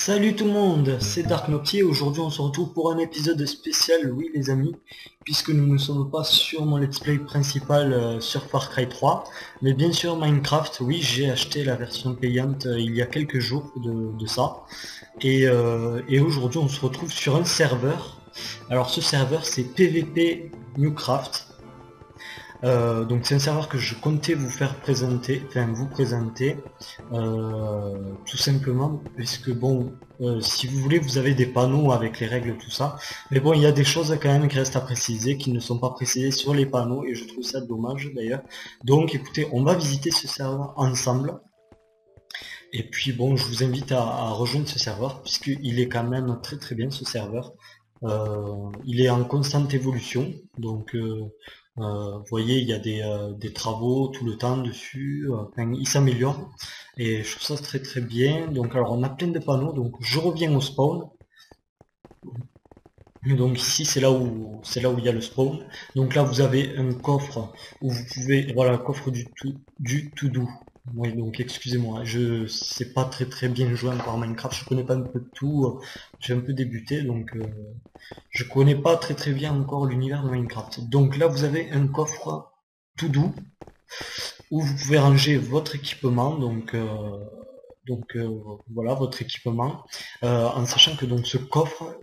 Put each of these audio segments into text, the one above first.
Salut tout le monde, c'est Dark Noctier. Aujourd'hui on se retrouve pour un épisode spécial, oui les amis, puisque nous ne sommes pas sur mon let's play principal sur Far Cry 3, mais bien sûr Minecraft. Oui, j'ai acheté la version payante il y a quelques jours de ça, et aujourd'hui on se retrouve sur un serveur. Alors ce serveur c'est PVP Newcraft. Donc c'est un serveur que je comptais vous faire présenter, enfin vous présenter, tout simplement, puisque bon, si vous voulez, vous avez des panneaux avec les règles, tout ça, mais bon, il y a des choses quand même qui restent à préciser, qui ne sont pas précisées sur les panneaux, et je trouve ça dommage d'ailleurs. Donc écoutez, on va visiter ce serveur ensemble, et puis bon, je vous invite à rejoindre ce serveur, puisqu'il est quand même très très bien ce serveur. Il est en constante évolution, donc vous voyez, il y a des travaux tout le temps dessus, enfin, il s'améliore, et je trouve ça très très bien. Donc alors on a plein de panneaux, donc je reviens au spawn. Donc ici c'est là où il y a le spawn. Donc là vous avez un coffre où vous pouvez, voilà, coffre du tout doux. Oui, donc excusez-moi, je sais pas très très bien jouer encore à Minecraft, je connais pas un peu de tout, j'ai un peu débuté, donc je connais pas très très bien encore l'univers de Minecraft. Donc là vous avez un coffre tout doux où vous pouvez ranger votre équipement, donc voilà votre équipement, en sachant que donc ce coffre,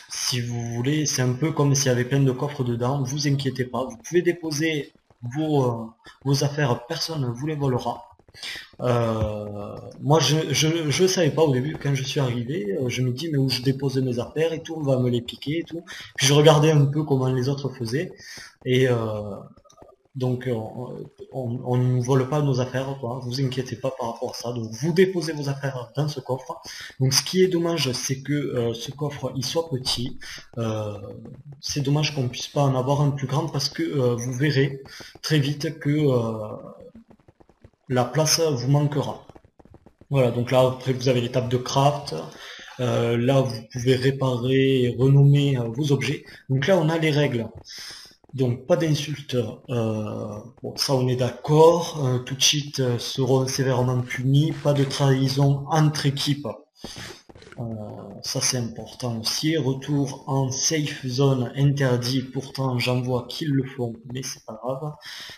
si vous voulez, c'est un peu comme s'il y avait plein de coffres dedans, vous inquiétez pas, vous pouvez déposer vos affaires, personne ne vous les volera. Moi je savais pas au début quand je suis arrivé, je me dis mais où je dépose mes affaires et tout, on va me les piquer et tout. Puis je regardais un peu comment les autres faisaient, et donc on ne vole pas nos affaires, quoi. Vous inquiétez pas par rapport à ça. Donc vous déposez vos affaires dans ce coffre. Donc ce qui est dommage, c'est que ce coffre il soit petit. Euh, c'est dommage qu'on puisse pas en avoir un plus grand, parce que vous verrez très vite que la place vous manquera. Voilà, donc là après vous avez l'étape de craft. Là vous pouvez réparer et renommer vos objets. Donc là on a les règles. Donc pas d'insultes, bon, ça on est d'accord, tout cheat seront sévèrement punis, pas de trahison entre équipes, ça c'est important aussi, retour en safe zone interdit, pourtant j'en vois qu'ils le font, mais c'est pas grave,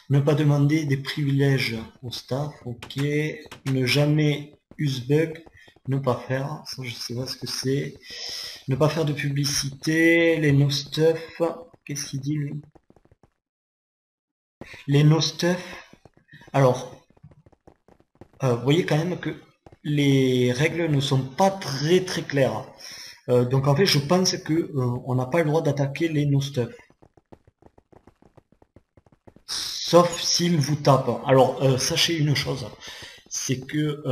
ne pas demander des privilèges au staff, ok, ne jamais use bug, ne pas faire, ça je sais pas ce que c'est, ne pas faire de publicité, les no stuff, qu'est-ce qu'il dit lui? Les no stuff. Alors, vous voyez quand même que les règles ne sont pas très très claires. Donc en fait, je pense que on n'a pas le droit d'attaquer les no stuff. Sauf s'ils vous tapent. Alors, sachez une chose, c'est que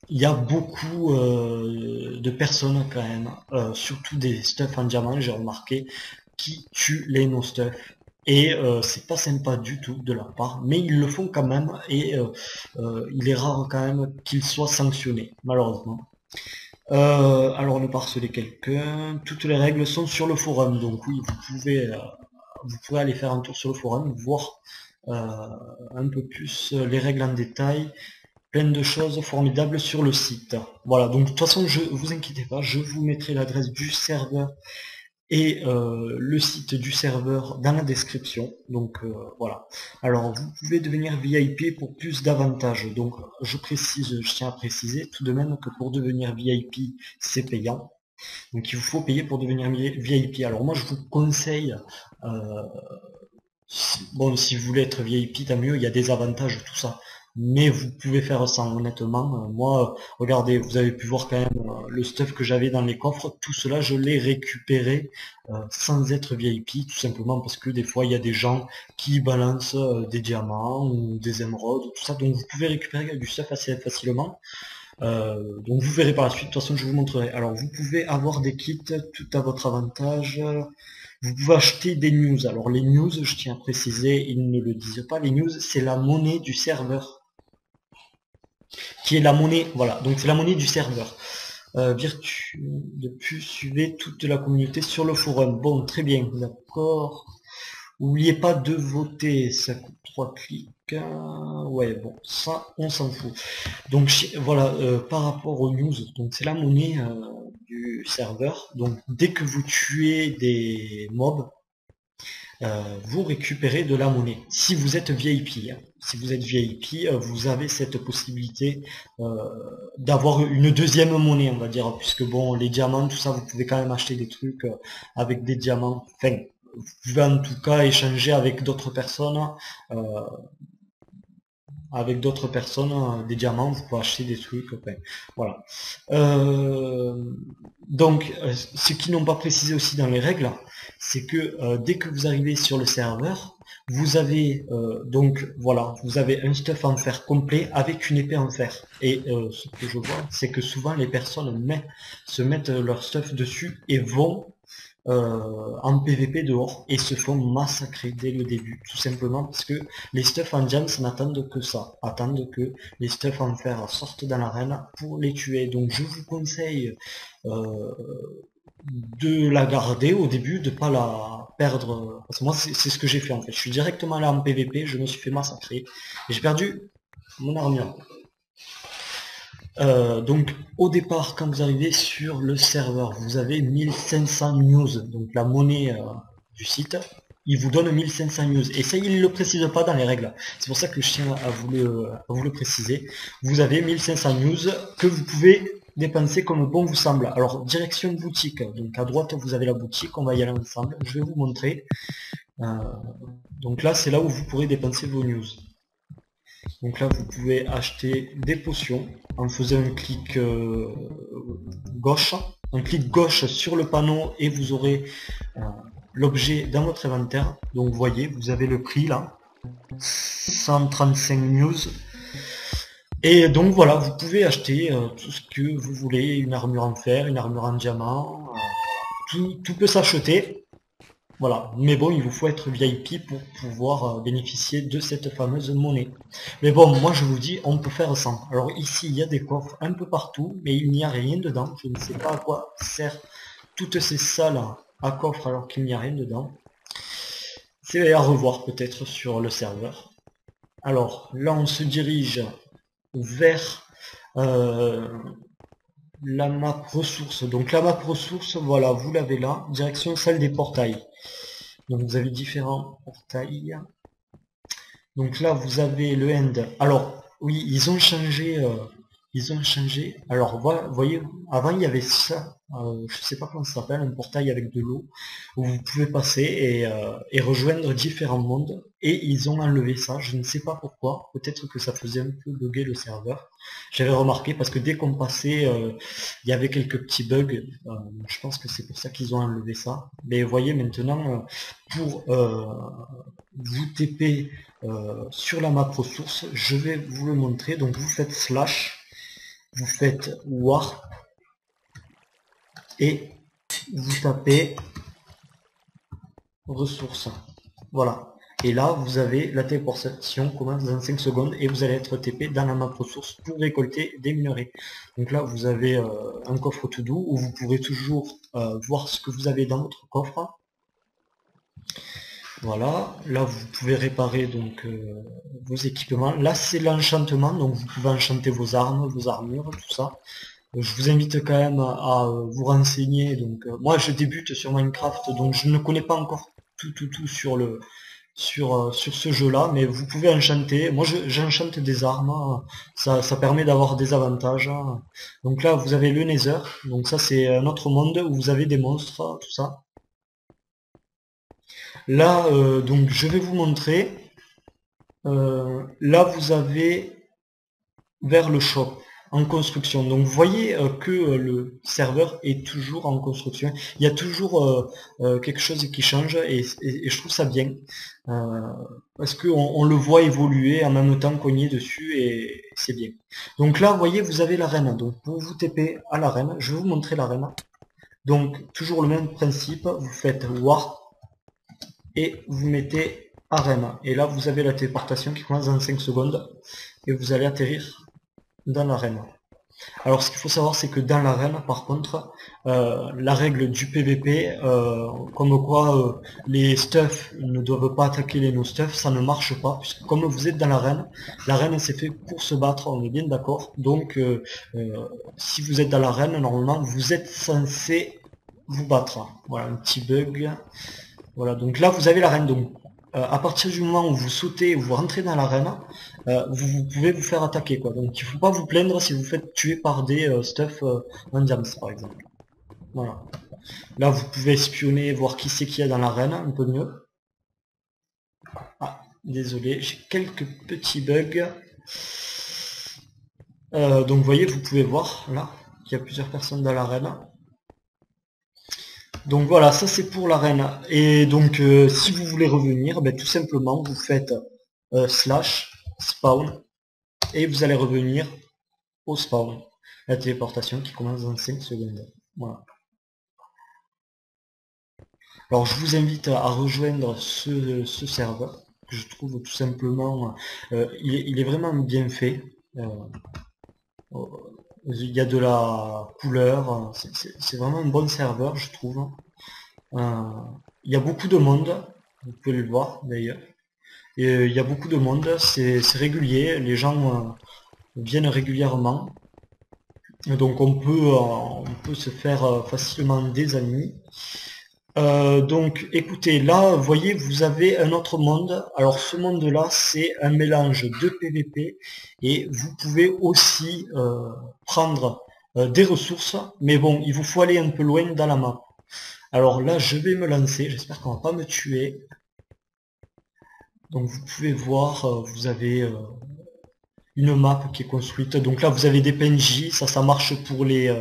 il y a beaucoup de personnes quand même, surtout des stuff en diamant, j'ai remarqué, qui tuent les no stuff. Et c'est pas sympa du tout de leur part, mais ils le font quand même, et il est rare quand même qu'ils soient sanctionnés, malheureusement. Alors ne pas harceler quelqu'un, toutes les règles sont sur le forum, donc oui, vous pouvez aller faire un tour sur le forum, voir un peu plus les règles en détail, plein de choses formidables sur le site. Voilà, donc de toute façon, je vous inquiétez pas, je vous mettrai l'adresse du serveur et le site du serveur dans la description. Donc voilà. Alors vous pouvez devenir VIP pour plus d'avantages. Donc je tiens à préciser tout de même que pour devenir VIP, c'est payant. Donc il vous faut payer pour devenir VIP. Alors moi je vous conseille, bon, si vous voulez être VIP, tant mieux, il y a des avantages, tout ça. Mais vous pouvez faire ça, honnêtement. Moi, regardez, vous avez pu voir quand même le stuff que j'avais dans les coffres. Tout cela, je l'ai récupéré sans être VIP, tout simplement parce que des fois, il y a des gens qui balancent des diamants ou des émeraudes, tout ça. Donc, vous pouvez récupérer du stuff assez facilement. Donc, vous verrez par la suite. De toute façon, je vous montrerai. Alors, vous pouvez avoir des kits, tout à votre avantage. Vous pouvez acheter des news. Alors les news, je tiens à préciser, ils ne le disent pas, les news, c'est la monnaie du serveur. Qui est la monnaie, voilà, donc c'est la monnaie du serveur. De plus, suivez toute la communauté sur le forum. Bon, très bien, d'accord. N'oubliez pas de voter, ça coûte 3 clics. Ouais, bon, ça, on s'en fout. Donc voilà, par rapport aux news, donc c'est la monnaie du serveur. Donc dès que vous tuez des mobs, vous récupérez de la monnaie. Si vous êtes VIP, hein. Si vous êtes VIP, vous avez cette possibilité d'avoir une deuxième monnaie, on va dire, puisque bon, les diamants, tout ça, vous pouvez quand même acheter des trucs avec des diamants. Enfin, vous pouvez en tout cas échanger avec d'autres personnes. euh, des diamants, vous pouvez acheter des trucs, enfin, voilà. Donc, ce qu'ils n'ont pas précisé aussi dans les règles, c'est que dès que vous arrivez sur le serveur, vous avez donc voilà, vous avez un stuff en fer complet avec une épée en fer. Et ce que je vois, c'est que souvent les personnes se mettent leur stuff dessus et vont en PVP dehors et se font massacrer dès le début, tout simplement parce que les stuff en diams n'attendent que ça, attendent que les stuff en fer sortent dans l'arène pour les tuer. Donc je vous conseille euh, de la garder au début, de pas la perdre, parce que moi c'est ce que j'ai fait en fait. Je suis directement là en PVP, je me suis fait massacrer et j'ai perdu mon armure. Donc au départ, quand vous arrivez sur le serveur, vous avez 1500 news, donc la monnaie du site, il vous donne 1500 news. Et ça, il ne le précise pas dans les règles. C'est pour ça que je tiens à vous le préciser. Vous avez 1500 news que vous pouvez dépenser comme bon vous semble. Alors direction boutique, donc à droite vous avez la boutique, on va y aller ensemble, je vais vous montrer. Euh, donc là c'est là où vous pourrez dépenser vos news. Donc là, vous pouvez acheter des potions en faisant un clic gauche. Un clic gauche sur le panneau et vous aurez l'objet dans votre inventaire. Donc vous voyez, vous avez le prix là. 135 news. Et donc voilà, vous pouvez acheter tout ce que vous voulez. Une armure en fer, une armure en diamant. Tout peut s'acheter. Voilà, mais bon, il vous faut être VIP pour pouvoir bénéficier de cette fameuse monnaie. Mais bon, moi je vous dis, on peut faire sans. Alors ici, il y a des coffres un peu partout, mais il n'y a rien dedans. Je ne sais pas à quoi servent toutes ces salles à coffres alors qu'il n'y a rien dedans. C'est à revoir peut-être sur le serveur. Alors là, on se dirige vers la map ressources. Donc la map ressources, voilà, vous l'avez là, direction salle des portails. Donc vous avez différents portails. Donc là vous avez le end. Alors oui, ils ont changé. Alors voyez, avant il y avait ça. Je sais pas comment ça s'appelle, un portail avec de l'eau où vous pouvez passer et rejoindre différents mondes. Et ils ont enlevé ça. Je ne sais pas pourquoi. Peut-être que ça faisait un peu bugger le serveur. J'avais remarqué parce que dès qu'on passait, il y avait quelques petits bugs. Je pense que c'est pour ça qu'ils ont enlevé ça. Mais vous voyez maintenant, pour vous TP sur la map ressources, je vais vous le montrer. Donc vous faites slash, vous faites warp et vous tapez ressources. Voilà. Et là, vous avez la téléportation commence dans 5 secondes et vous allez être TP dans la map ressources pour récolter des minerais. Donc là, vous avez un coffre tout doux où vous pourrez toujours voir ce que vous avez dans votre coffre. Voilà, là vous pouvez réparer donc vos équipements. Là c'est l'enchantement, donc vous pouvez enchanter vos armes, vos armures, tout ça. Je vous invite quand même à vous renseigner. Donc moi je débute sur Minecraft, donc je ne connais pas encore tout sur ce jeu-là, mais vous pouvez enchanter. Moi j'enchante des armes, ça permet d'avoir des avantages. Donc là vous avez le Nether, donc ça c'est un autre monde où vous avez des monstres, tout ça. Là, donc je vais vous montrer. Là, vous avez vers le shop en construction. Donc vous voyez que le serveur est toujours en construction. Il y a toujours quelque chose qui change et je trouve ça bien. Parce qu'on le voit évoluer en même temps qu'on y est dessus et c'est bien. Donc là, vous voyez, vous avez l'arène. Donc pour vous TP à l'arène, je vais vous montrer l'arène. Donc toujours le même principe, vous faites warp et vous mettez arène. Et là vous avez la téléportation qui commence dans 5 secondes et vous allez atterrir dans l'arène. Alors ce qu'il faut savoir, c'est que dans l'arène, par contre, la règle du PVP, comme quoi les stuffs ne doivent pas attaquer les no-stuffs, ça ne marche pas, puisque comme vous êtes dans l'arène c'est fait pour se battre, on est bien d'accord. Donc si vous êtes dans l'arène, normalement vous êtes censé vous battre. Voilà, un petit bug. Voilà, donc là vous avez l'arène. Donc à partir du moment où vous sautez, où vous rentrez dans l'arène, vous pouvez vous faire attaquer, quoi. Donc il faut pas vous plaindre si vous faites tuer par des stuff en diams par exemple. Voilà. Là vous pouvez espionner, voir qui c'est qu'il y a dans l'arène, un peu mieux. Ah, désolé, j'ai quelques petits bugs. Donc vous voyez, vous pouvez voir là qu'il y a plusieurs personnes dans l'arène. Donc voilà, ça c'est pour l'arène. Et donc si vous voulez revenir, ben, tout simplement vous faites slash spawn et vous allez revenir au spawn. La téléportation qui commence dans 5 secondes. Voilà. Alors je vous invite à rejoindre ce serveur, que je trouve tout simplement, il est vraiment bien fait. Il y a de la couleur, c'est vraiment un bon serveur je trouve. Il y a beaucoup de monde, vous pouvez le voir d'ailleurs. Et il y a beaucoup de monde, c'est régulier, les gens viennent régulièrement. Donc on peut se faire facilement des amis. Donc écoutez, là vous voyez vous avez un autre monde. Alors ce monde là c'est un mélange de PVP et vous pouvez aussi prendre des ressources, mais bon il vous faut aller un peu loin dans la map. Alors là je vais me lancer, j'espère qu'on va pas me tuer. Donc vous pouvez voir, vous avez une map qui est construite. Donc là vous avez des PNJ, ça marche pour les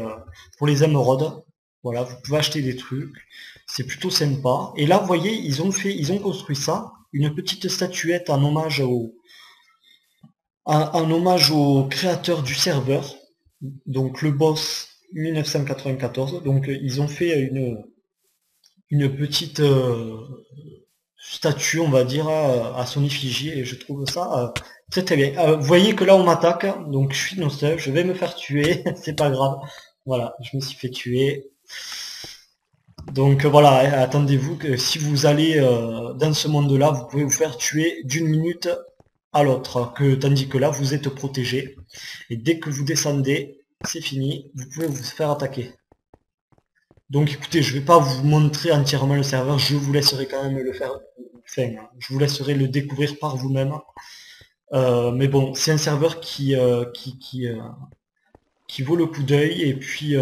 émeraudes. Voilà, vous pouvez acheter des trucs, c'est plutôt sympa. Et là vous voyez, ils ont construit ça, une petite statuette en hommage au créateur du serveur, donc le boss 1994. Donc ils ont fait une petite statue, on va dire, à son effigie, et je trouve ça très très bien. Vous voyez que là on m'attaque, donc je suis non-stuff, je vais me faire tuer, c'est pas grave. Voilà, je me suis fait tuer. Donc voilà, attendez-vous que si vous allez dans ce monde-là, vous pouvez vous faire tuer d'une minute à l'autre, tandis que là vous êtes protégé. Et dès que vous descendez, c'est fini, vous pouvez vous faire attaquer. Donc écoutez, je vais pas vous montrer entièrement le serveur, je vous laisserai quand même le faire. Enfin, je vous laisserai le découvrir par vous-même. Mais bon, c'est un serveur qui vaut le coup d'œil. Et puis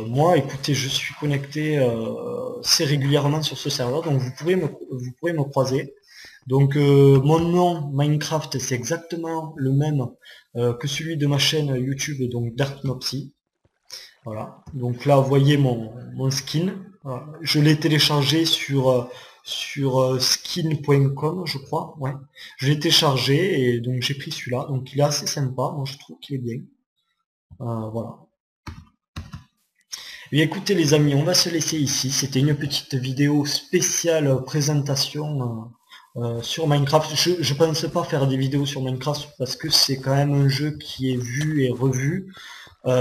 moi, écoutez, je suis connecté assez régulièrement sur ce serveur, donc vous pourrez me croiser. Donc mon nom Minecraft, c'est exactement le même que celui de ma chaîne YouTube, donc Darknopsy. Voilà. Donc là, vous voyez mon skin. Voilà. Je l'ai téléchargé sur skin.com, je crois. Ouais. Je l'ai téléchargé et donc j'ai pris celui-là. Donc il est assez sympa. Moi, je trouve qu'il est bien. Voilà. Et écoutez les amis, on va se laisser ici. C'était une petite vidéo spéciale présentation sur Minecraft. Je pense pas faire des vidéos sur Minecraft parce que c'est quand même un jeu qui est vu et revu.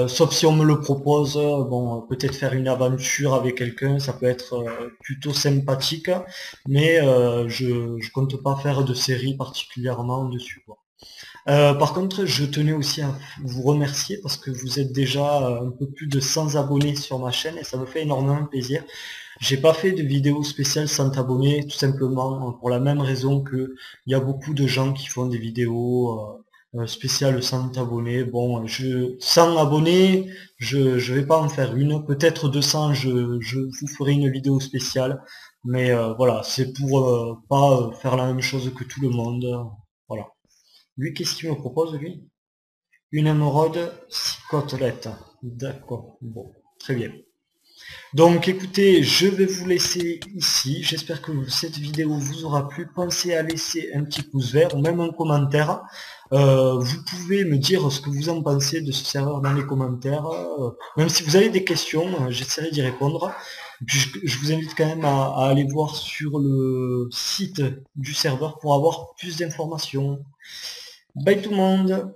Sauf si on me le propose, bon, peut-être faire une aventure avec quelqu'un, ça peut être plutôt sympathique, mais je compte pas faire de série particulièrement dessus, quoi. Par contre, je tenais aussi à vous remercier parce que vous êtes déjà un peu plus de 100 abonnés sur ma chaîne et ça me fait énormément plaisir. J'ai pas fait de vidéo spéciale sans t'abonner, tout simplement pour la même raison que il y a beaucoup de gens qui font des vidéos spéciales sans t'abonner. Bon, 100 abonnés, je vais pas en faire une. Peut-être 200, je vous ferai une vidéo spéciale. Mais voilà, c'est pour pas faire la même chose que tout le monde. Voilà. Lui, qu'est-ce qu'il me propose, lui? Une émeraude, 6 côtelettes. D'accord, bon, très bien. Donc écoutez, je vais vous laisser ici. J'espère que cette vidéo vous aura plu. Pensez à laisser un petit pouce vert ou même un commentaire. Vous pouvez me dire ce que vous en pensez de ce serveur dans les commentaires. Même si vous avez des questions, j'essaierai d'y répondre. Puis je vous invite quand même à aller voir sur le site du serveur pour avoir plus d'informations. Bye tout le monde!